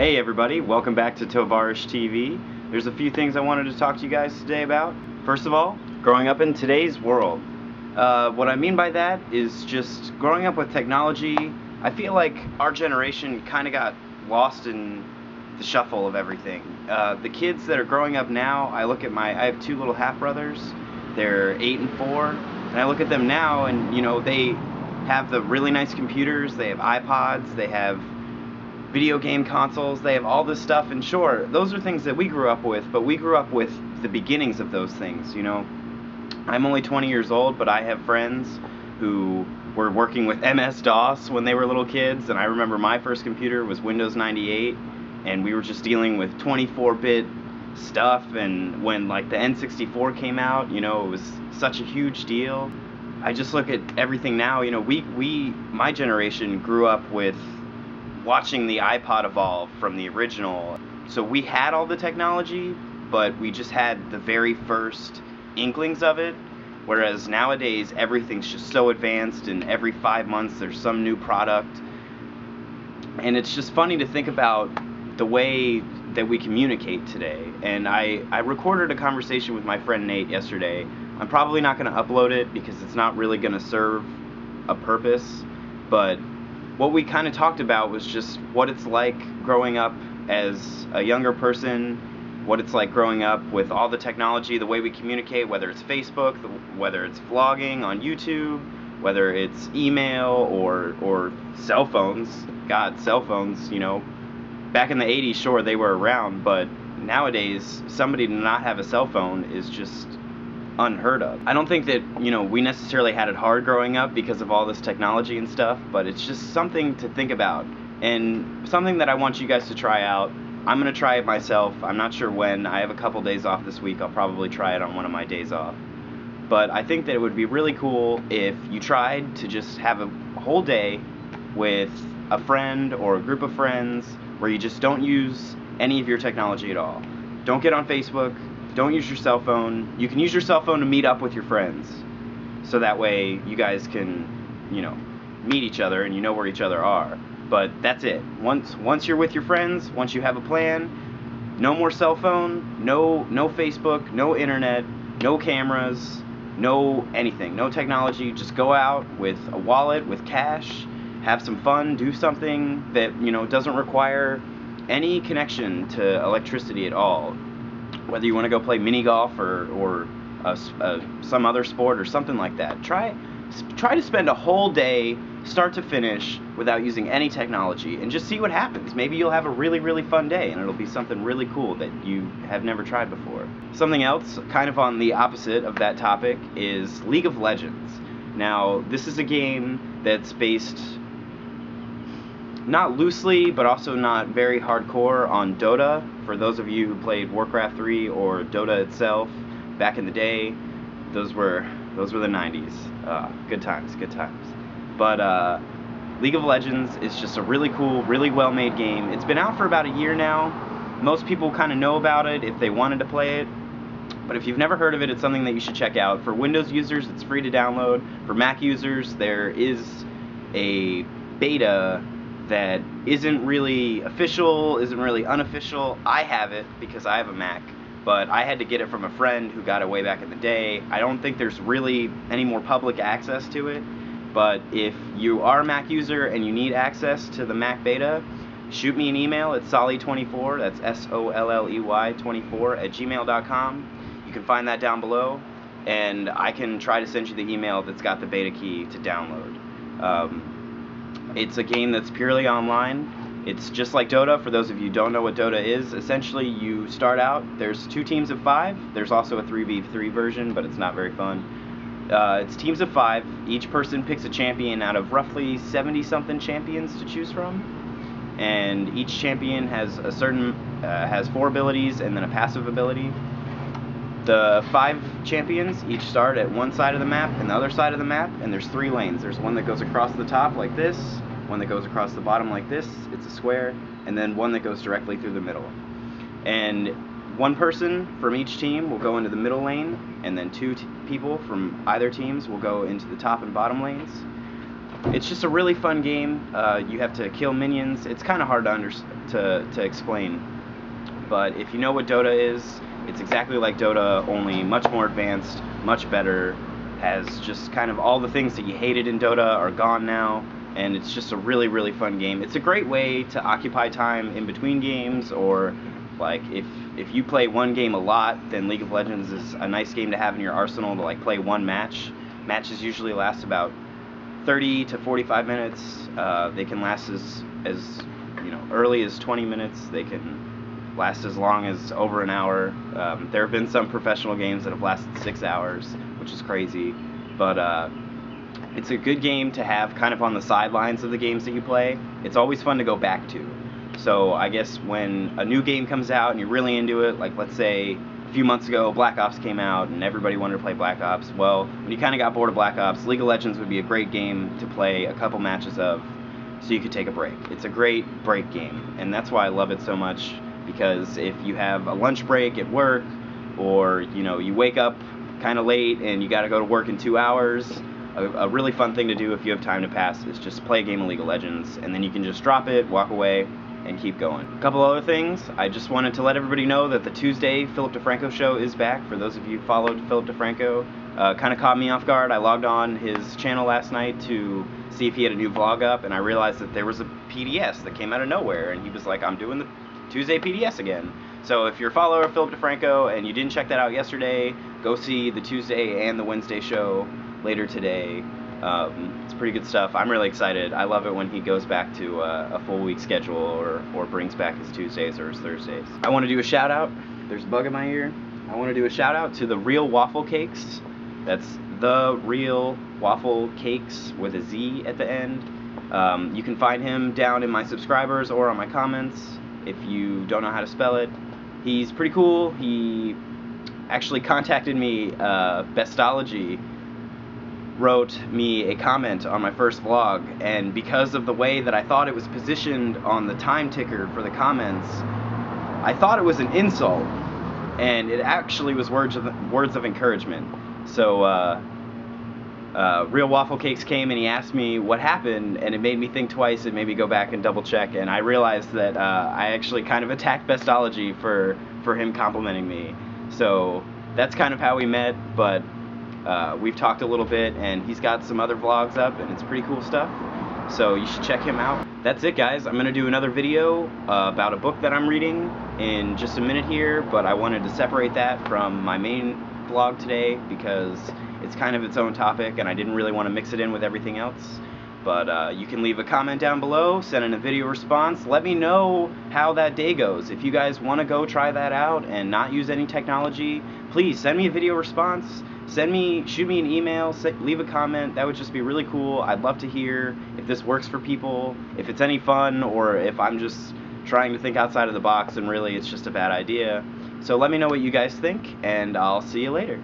Hey everybody, welcome back to Tovarish TV. There's a few things I wanted to talk to you guys today about. First of all, growing up in today's world. What I mean by that is just growing up with technology. I feel like our generation kind of got lost in the shuffle of everything. The kids that are growing up now, I have two little half-brothers. They're 8 and 4, and I look at them now and, they have the really nice computers, they have iPods, they have video game consoles, they have all this stuff, and sure, those are things that we grew up with, but we grew up with the beginnings of those things, I'm only 20 years old, but I have friends who were working with MS-DOS when they were little kids, and I remember my first computer was Windows 98, and we were just dealing with 24-bit stuff, and when like the N64 came out, it was such a huge deal. I just look at everything now, my generation grew up with watching the iPod evolve from the original. So we had all the technology, but we just had the very first inklings of it, whereas nowadays everything's just so advanced, and every 5 months there's some new product. And it's just funny to think about the way that we communicate today. And I recorded a conversation with my friend Nate yesterday. I'm probably not going to upload it because it's not really going to serve a purpose, but what we kind of talked about was just what it's like growing up as a younger person, what it's like growing up with all the technology, the way we communicate, whether it's Facebook, whether it's vlogging on YouTube, whether it's email or cell phones. God, cell phones, back in the 80s, sure, they were around, but nowadays, somebody to not have a cell phone is just unheard of. I don't think that, we necessarily had it hard growing up because of all this technology and stuff, but it's just something to think about, and something that I want you guys to try out. I'm going to try it myself. I'm not sure when. I have a couple days off this week. I'll probably try it on one of my days off. But I think that it would be really cool if you tried to just have a whole day with a friend or a group of friends where you just don't use any of your technology at all. Don't get on Facebook. Don't use your cell phone. You can use your cell phone to meet up with your friends, so that way you guys can, meet each other and you know where each other are. But that's it. Once you're with your friends, once you have a plan, no more cell phone, no Facebook, no internet, no cameras, no anything, no technology. Just go out with a wallet, with cash, have some fun, do something that, doesn't require any connection to electricity at all. Whether you want to go play mini golf or some other sport or something like that, try to spend a whole day, start to finish, without using any technology, and just see what happens. Maybe you'll have a really, really fun day, and it'll be something really cool that you have never tried before. Something else, kind of on the opposite of that topic, is League of Legends. Now, this is a game that's based not loosely, but also not very hardcore on Dota. For those of you who played Warcraft 3 or Dota itself back in the day, those were the 90s. Good times, good times. But League of Legends is just a really cool, really well-made game. It's been out for about a year now. Most people kind of know about it if they wanted to play it. But if you've never heard of it, it's something that you should check out. For Windows users, it's free to download. For Mac users, there is a beta that isn't really official, isn't really unofficial. I have it because I have a Mac, but I had to get it from a friend who got it way back in the day. I don't think there's really any more public access to it, but if you are a Mac user and you need access to the Mac beta, shoot me an email at solly24, that's SOLLEY 24 @gmail.com. You can find that down below, and I can try to send you the email that's got the beta key to download. It's a game that's purely online. It's just like Dota. For those of you who don't know what Dota is, essentially you start out, there's 2 teams of 5. There's also a 3v3 version, but it's not very fun. It's teams of 5. Each person picks a champion out of roughly 70-something champions to choose from. And each champion has has 4 abilities and then a passive ability. The 5 champions each start at one side of the map and the other side of the map, and there's 3 lanes. There's one that goes across the top like this, one that goes across the bottom like this, it's a square, and then one that goes directly through the middle. And one person from each team will go into the middle lane, and then 2 people from either teams will go into the top and bottom lanes. It's just a really fun game. You have to kill minions. It's kind of hard to explain, but if you know what Dota is, it's exactly like Dota, only much more advanced, much better. Has just kind of all the things that you hated in Dota are gone now, and it's just a really, really fun game. It's a great way to occupy time in between games, or like if you play one game a lot, then League of Legends is a nice game to have in your arsenal to like play one match. Matches usually last about 30 to 45 minutes. They can last as early as 20 minutes. They can last as long as over an hour. There have been some professional games that have lasted 6 hours, which is crazy, but it's a good game to have kind of on the sidelines of the games that you play. It's always fun to go back to. So I guess when a new game comes out and you're really into it, like let's say a few months ago Black Ops came out and everybody wanted to play Black Ops, well, when you kind of got bored of Black Ops, League of Legends would be a great game to play a couple matches of, so you could take a break. It's a great break game, and that's why I love it so much, because if you have a lunch break at work, or you wake up kind of late and you got to go to work in 2 hours, a really fun thing to do if you have time to pass is just play a game of League of Legends, and then you can just drop it, walk away, and keep going. A couple other things, I just wanted to let everybody know that the Tuesday Philip DeFranco show is back. For those of you who followed Philip DeFranco, kind of caught me off guard. I logged on his channel last night to see if he had a new vlog up, and I realized that there was a PDS that came out of nowhere, and he was like, I'm doing the Tuesday PDS again. So if you're a follower of Philip DeFranco and you didn't check that out yesterday, go see the Tuesday and the Wednesday show later today. It's pretty good stuff. I'm really excited. I love it when he goes back to a full week schedule, or brings back his Tuesdays or his Thursdays. I want to do a shout out. There's a bug in my ear. I want to do a shout out to The Real Waffle Cakes. That's The Real Waffle Cakes with a Z at the end. You can find him down in my subscribers or on my comments if you don't know how to spell it. He's pretty cool. He actually contacted me. Bestology wrote me a comment on my first vlog, and because of the way that I thought it was positioned on the time ticker for the comments, I thought it was an insult, and it actually was words of encouragement. So Real Waffle Cakes came and he asked me what happened, and it made me think twice. It made me go back and double check, and I realized that I actually kind of attacked Bestology for him complimenting me. So that's kind of how we met, but we've talked a little bit, and he's got some other vlogs up, and it's pretty cool stuff, so you should check him out. That's it, guys. I'm gonna do another video about a book that I'm reading in just a minute here, but I wanted to separate that from my main vlog today because it's kind of its own topic and I didn't really want to mix it in with everything else. But you can leave a comment down below, send in a video response, let me know how that day goes. If you guys want to go try that out and not use any technology, please send me a video response. Shoot me an email, leave a comment. That would just be really cool. I'd love to hear if this works for people, if it's any fun, or if I'm just trying to think outside of the box and really it's just a bad idea. So let me know what you guys think, and I'll see you later.